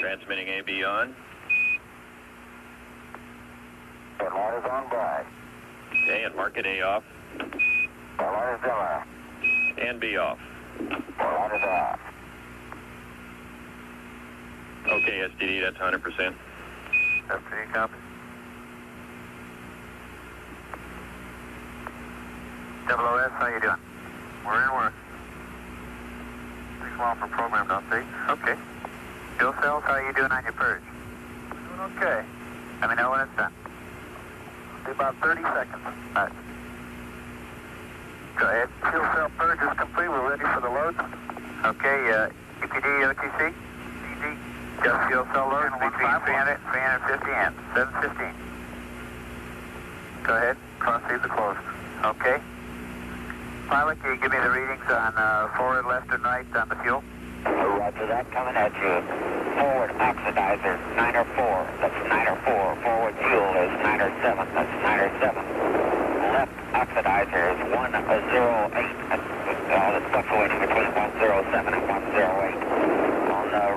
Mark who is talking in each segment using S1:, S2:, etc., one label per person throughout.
S1: Transmitting AB on.
S2: Light is on by.
S1: Okay, and mark it A off.
S2: Light is on.
S1: And B off.
S2: Light is off.
S1: Okay, STD, that's 100%.
S2: STD, copy. OS, how you doing? We're in work. 6 mile for programmed update. Okay. Fuel cells, how you doing on your purge? Doing okay. Let me know when it's done. Be about 30 seconds. All right. Go ahead. Fuel cell purge is complete. We're ready for the load. Okay, EPD, OTC? EPD. Just fuel cell load between 300 and 350 amps. 715. Go ahead. Proceed to close. Okay. Pilot, can you give me the readings on forward, left, and right on the fuel? Roger that. Coming at you. Forward oxidizer, 9 or 4. That's 9 or 4. Forward fuel is 9 or 7. That's 9 or 7. Left oxidizer is 108. It's fluctuating between 107 and 108. On the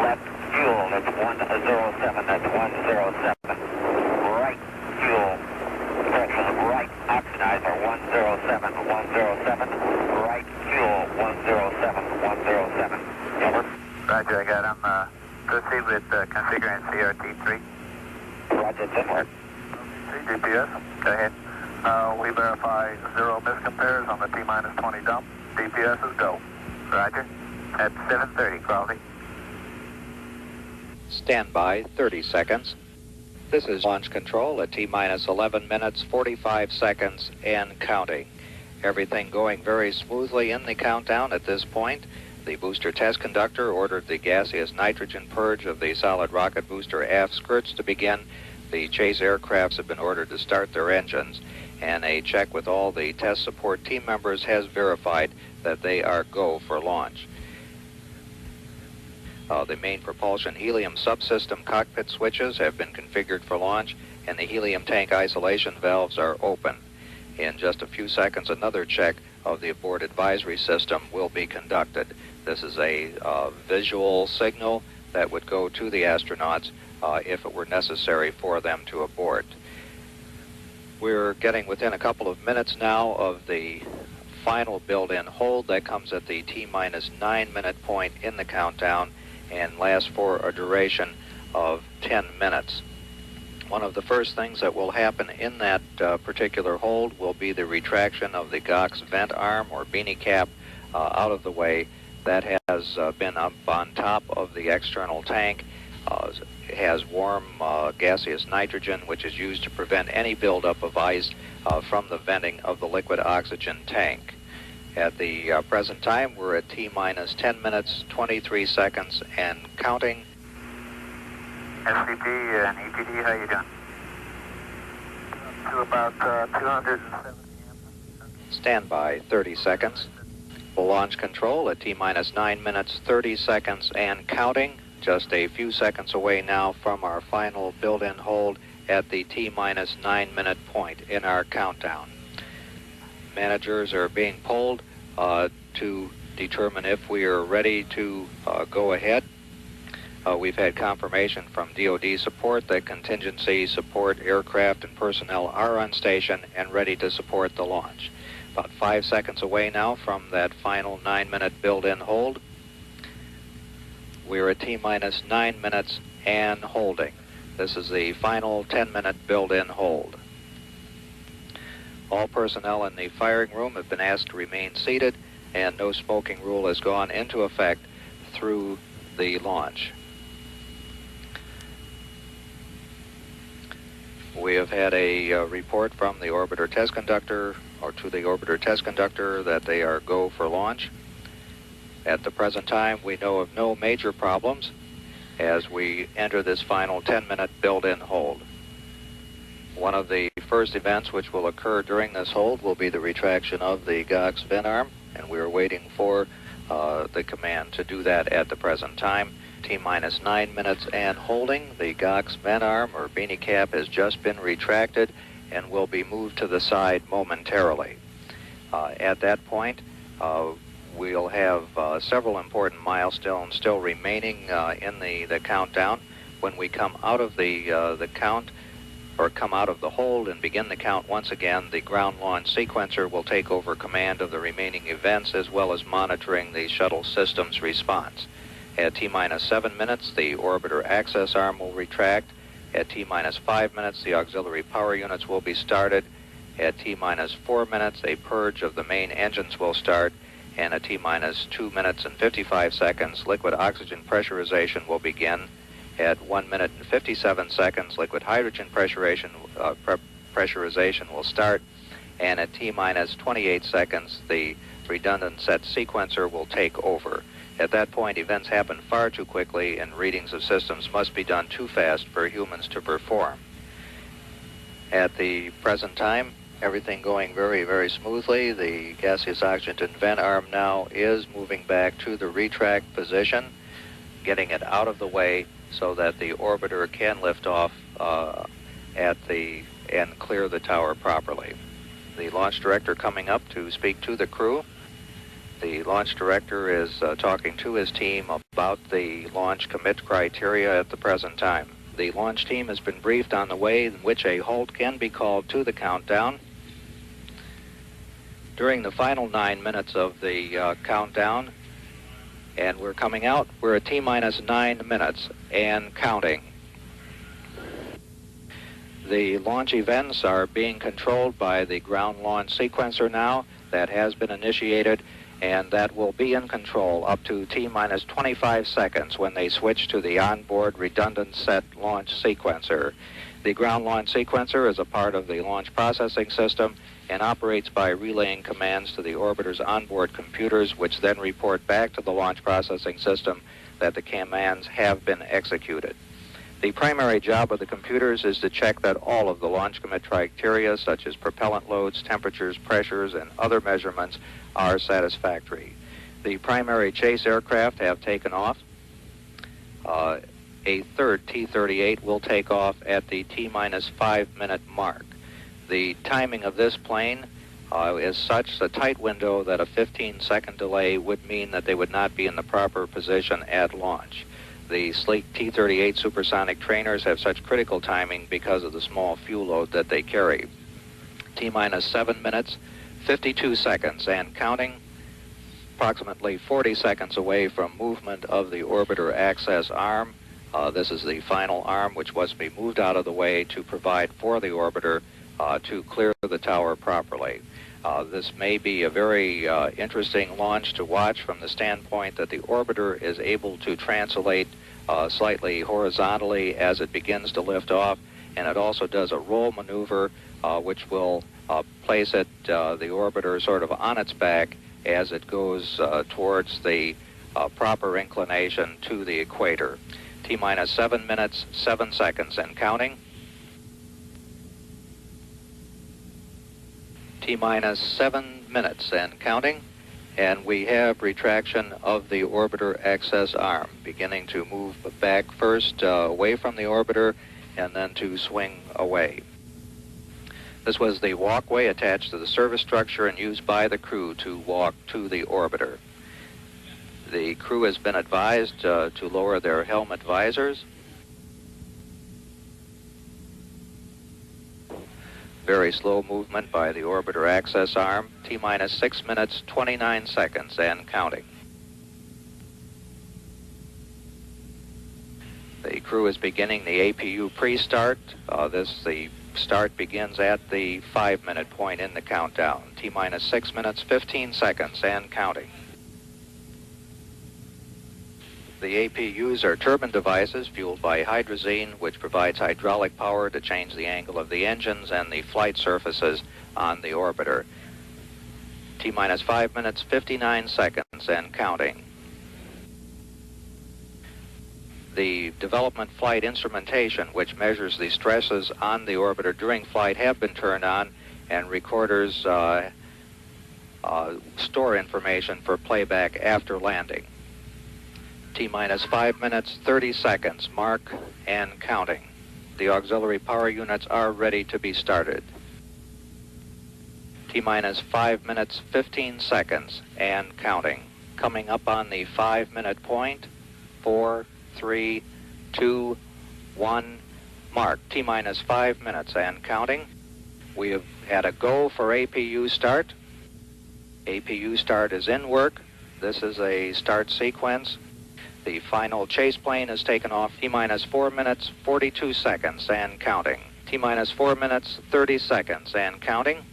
S2: left fuel, it's 107. That's 107. Right fuel, correction, right oxidizer, 107. 107. Right fuel, 107. 107. Over. Roger, I got him. Proceed with configuring CRT3. Roger, it's in work. GPS, go ahead. We verify 0 miscompares on the T-minus 20 dump. DPS is go. Roger. At 7:30, quality.
S3: Stand by 30 seconds. This is launch control at T-minus 11 minutes, 45 seconds, and counting. Everything going very smoothly in the countdown at this point. The booster test conductor ordered the gaseous nitrogen purge of the solid rocket booster aft skirts to begin. The chase aircrafts have been ordered to start their engines, and a check with all the test support team members has verified that they are go for launch. The main propulsion helium subsystem cockpit switches have been configured for launch, and the helium tank isolation valves are open. In just a few seconds, another check of the abort advisory system will be conducted. This is a visual signal that would go to the astronauts if it were necessary for them to abort. We're getting within a couple of minutes now of the final build-in hold that comes at the T-minus 9-minute point in the countdown and lasts for a duration of 10 minutes. One of the first things that will happen in that particular hold will be the retraction of the GOX vent arm or beanie cap out of the way. That has been up on top of the external tank. It has warm gaseous nitrogen, which is used to prevent any buildup of ice from the venting of the liquid oxygen tank. At the present time, we're at T-minus 10 minutes, 23 seconds, and counting.
S2: SCP and EPD, how you doing? To about 270 amps.
S3: Stand by 30 seconds. Launch control at T-minus 9 minutes, 30 seconds, and counting. Just a few seconds away now from our final build-in hold at the T-minus 9-minute point in our countdown. Managers are being polled to determine if we are ready to go ahead. We've had confirmation from DoD support that contingency support aircraft and personnel are on station and ready to support the launch. About 5 seconds away now from that final 9-minute build-in hold. We're at T-minus 9 minutes and holding. This is the final 10-minute build-in hold. All personnel in the firing room have been asked to remain seated, and no smoking rule has gone into effect through the launch. We have had a report from the orbiter test conductor, or to the orbiter test conductor, that they are go for launch. At the present time, we know of no major problems as we enter this final 10-minute build-in hold. One of the first events which will occur during this hold will be the retraction of the GOX vent arm, and we are waiting for the command to do that at the present time. T-minus 9 minutes and holding. The GOX vent arm or beanie cap has just been retracted and will be moved to the side momentarily. At that point, we'll have several important milestones still remaining in the countdown. When we come out of the count, or come out of the hold and begin the count once again, the ground launch sequencer will take over command of the remaining events as well as monitoring the shuttle system's response. At T-minus 7 minutes, the orbiter access arm will retract. At T-minus 5 minutes, the auxiliary power units will be started. At T-minus 4 minutes, a purge of the main engines will start. And at T-minus 2 minutes and 55 seconds, liquid oxygen pressurization will begin. At 1 minute and 57 seconds, liquid hydrogen pressurization will start. And at T-minus 28 seconds, the redundant set sequencer will take over. At that point, events happen far too quickly, and readings of systems must be done too fast for humans to perform. At the present time, everything going very, very smoothly. The gaseous oxygen vent arm now is moving back to the retract position, getting it out of the way so that the orbiter can lift off and clear the tower properly. The launch director coming up to speak to the crew. The launch director is talking to his team about the launch commit criteria at the present time. The launch team has been briefed on the way in which a halt can be called to the countdown. During the final 9 minutes of the countdown, and we're coming out, we're at T-minus 9 minutes and counting. The launch events are being controlled by the ground launch sequencer now. That has been initiated, and that will be in control up to T-minus 25 seconds when they switch to the onboard redundant set launch sequencer. The ground launch sequencer is a part of the launch processing system and operates by relaying commands to the orbiter's onboard computers, which then report back to the launch processing system that the commands have been executed. The primary job of the computers is to check that all of the launch commit criteria, such as propellant loads, temperatures, pressures, and other measurements, are satisfactory. The primary chase aircraft have taken off. A third T-38 will take off at the T-minus 5 minute mark. The timing of this plane is such a tight window that a 15-second delay would mean that they would not be in the proper position at launch. The sleek T-38 supersonic trainers have such critical timing because of the small fuel load that they carry. T-minus 7 minutes, 52 seconds and counting, approximately 40 seconds away from movement of the orbiter access arm. This is the final arm which was to be moved out of the way to provide for the orbiter to clear the tower properly. This may be a very interesting launch to watch from the standpoint that the orbiter is able to translate slightly horizontally as it begins to lift off, and it also does a roll maneuver which will place the orbiter sort of on its back as it goes towards the proper inclination to the equator. T-minus 7 minutes, 7 seconds and counting. T-minus 7 minutes and counting, and we have retraction of the orbiter access arm, beginning to move back first away from the orbiter and then to swing away. This was the walkway attached to the service structure and used by the crew to walk to the orbiter. The crew has been advised to lower their helmet visors. Very slow movement by the orbiter access arm. T-minus 6 minutes, 29 seconds and counting. The crew is beginning the APU pre-start. The start begins at the 5 minute point in the countdown. T-minus 6 minutes, 15 seconds and counting. The APUs are turbine devices fueled by hydrazine, which provides hydraulic power to change the angle of the engines and the flight surfaces on the orbiter. T-minus 5 minutes, 59 seconds and counting. The development flight instrumentation, which measures the stresses on the orbiter during flight, have been turned on, and recorders store information for playback after landing. T-minus 5 minutes, 30 seconds, mark and counting. The auxiliary power units are ready to be started. T-minus 5 minutes, 15 seconds and counting. Coming up on the 5-minute point. 4, 3, 2, 1, mark. T-minus 5 minutes and counting. We have had a go for APU start. APU start is in work. This is a start sequence. The final chase plane is taken off. T-minus 4 minutes, 42 seconds and counting. T-minus 4 minutes, 30 seconds and counting.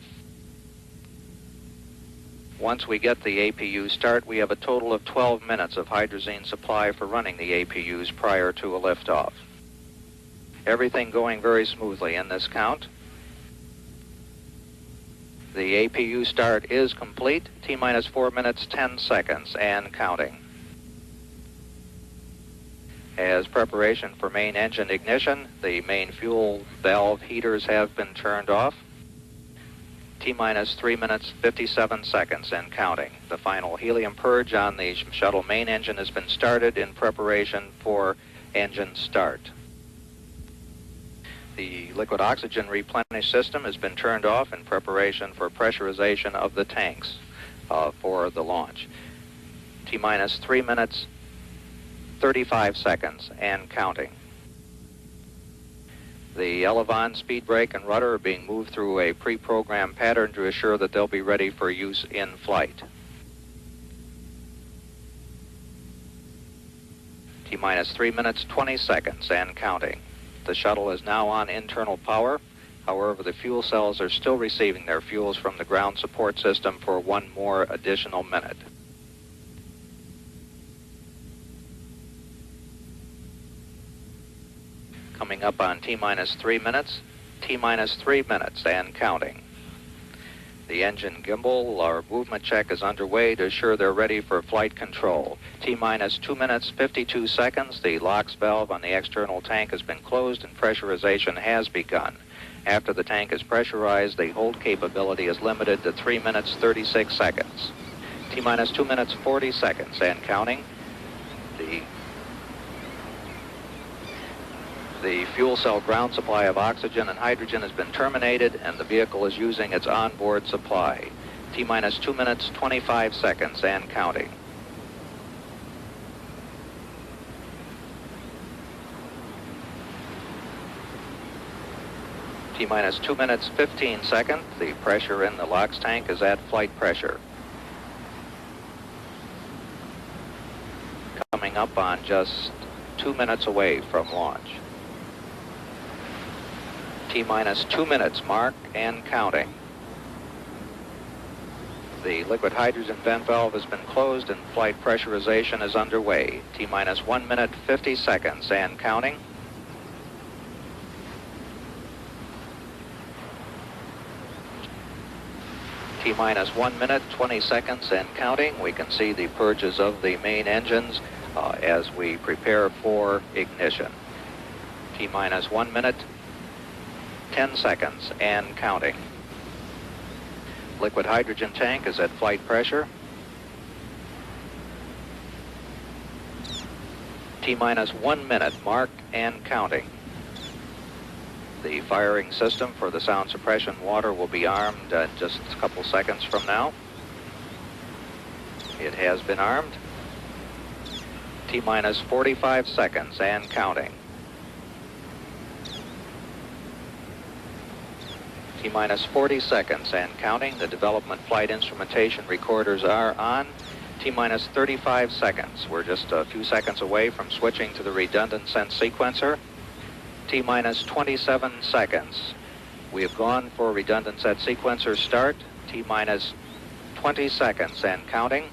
S3: Once we get the APU start, we have a total of 12 minutes of hydrazine supply for running the APUs prior to a liftoff. Everything going very smoothly in this count. The APU start is complete. T-minus 4 minutes, 10 seconds and counting. As preparation for main engine ignition, the main fuel valve heaters have been turned off. T-minus 3 minutes, 57 seconds and counting. The final helium purge on the shuttle main engine has been started in preparation for engine start. The liquid oxygen replenish system has been turned off in preparation for pressurization of the tanks for the launch. T-minus 3 minutes, 35 seconds and counting. The Elevon speed brake and rudder are being moved through a pre-programmed pattern to assure that they'll be ready for use in flight. T-minus 3 minutes, 20 seconds and counting. The shuttle is now on internal power. However, the fuel cells are still receiving their fuels from the ground support system for one more additional minute. Coming up on T-minus 3 minutes, T-minus 3 minutes and counting. The engine gimbal or movement check is underway to assure they're ready for flight control. T-minus 2 minutes, 52 seconds. The LOX valve on the external tank has been closed and pressurization has begun. After the tank is pressurized, the hold capability is limited to 3 minutes, 36 seconds. T-minus 2 minutes, 40 seconds and counting. The fuel cell ground supply of oxygen and hydrogen has been terminated and the vehicle is using its onboard supply. T-minus 2 minutes, 25 seconds and counting. T-minus 2 minutes, 15 seconds. The pressure in the LOX tank is at flight pressure. Coming up on just 2 minutes away from launch. T-minus 2 minutes mark and counting. The liquid hydrogen vent valve has been closed and flight pressurization is underway. T-minus 1 minute, 50 seconds and counting. T-minus 1 minute, 20 seconds and counting. We can see the purges of the main engines as we prepare for ignition. T-minus 1 minute, 10 seconds and counting. Liquid hydrogen tank is at flight pressure. T-minus 1 minute mark and counting. The firing system for the sound suppression water will be armed just a couple seconds from now. It has been armed. T-minus 45 seconds and counting. T-minus 40 seconds and counting. The development flight instrumentation recorders are on. T-minus 35 seconds. We're just a few seconds away from switching to the redundant sense sequencer. T-minus 27 seconds. We have gone for redundant set sequencer start. T-minus 20 seconds and counting.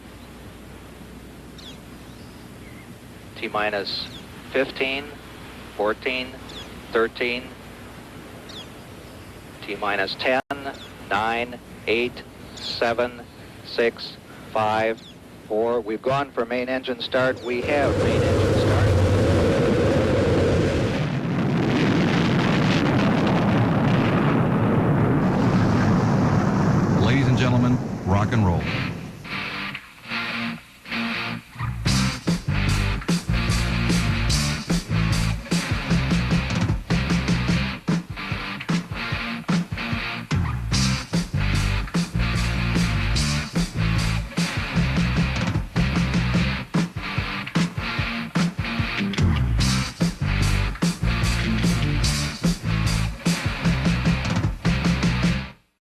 S3: T-minus 15, 14, 13, T-minus 10, 9, 8, 7, 6, 5, 4. We've gone for main engine start. We have main engine start.
S4: Ladies and gentlemen, rock and roll.